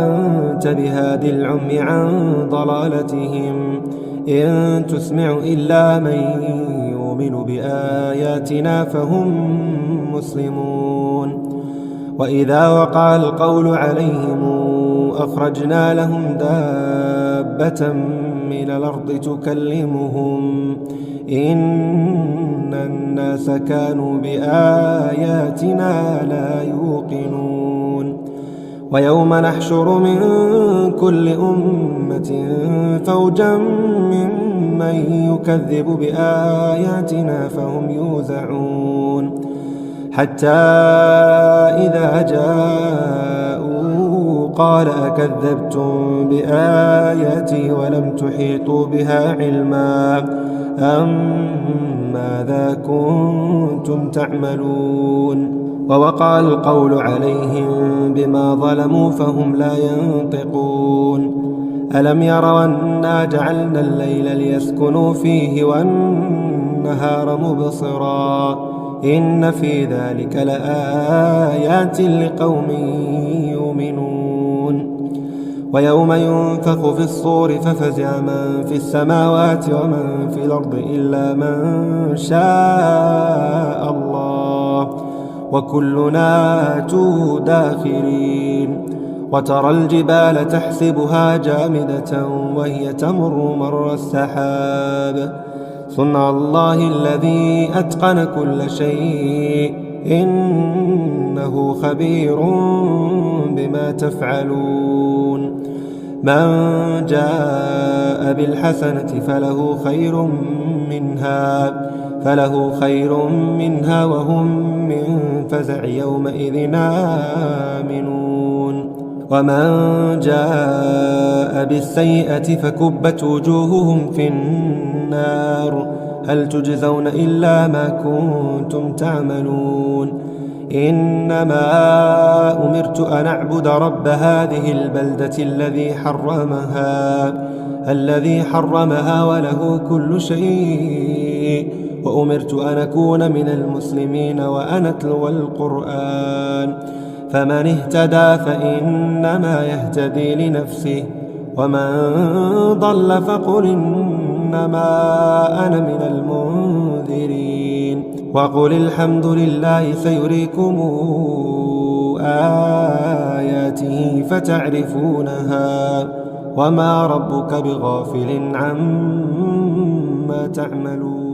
أنت بهاد العمي عن ضلالتهم إن تسمع إلا من يؤمن بآياتنا فهم مسلمون وإذا وقع القول عليهم أخرجنا لهم دابة من الأرض تكلمهم إن الناس كانوا بآياتنا لا يوقنون ويوم نحشر من كل أمة فوجا ممن يكذب بآياتنا فهم يوزعون حتى إذا جاءوا قال أكذبتم بآياتي ولم تحيطوا بها علما أم ماذا كنتم تعملون ووقع القول عليهم بما ظلموا فهم لا ينطقون ألم يروا أنا جعلنا الليل ليسكنوا فيه والنهار مبصرا إن في ذلك لآيات لقوم يؤمنون ويوم ينفخ في الصور ففزع من في السماوات ومن في الأرض إلا من شاء الله وكلنا آتوه داخرين وترى الجبال تحسبها جامدة وهي تمر مر السحاب صنع الله الذي أتقن كل شيء إنه خبير بما تفعلون من جاء بالحسنة فله خير منها وهم من فزع يومئذ آمنون ومن جاء بالسيئة فكبت وجوههم في النار هل تجزون إلا ما كنتم تعملون إنما أمرت أن أعبد رب هذه البلدة الذي حرمها وله كل شيء، وأمرت أن أكون من المسلمين وأن أتلو القرآن. فمن اهتدى فإنما يهتدي لنفسه، ومن ضل فقل إنما أنا من المنذرين. وقل الحمد لله سيريكم آياته فتعرفونها، وما ربك بغافل عما تعملون.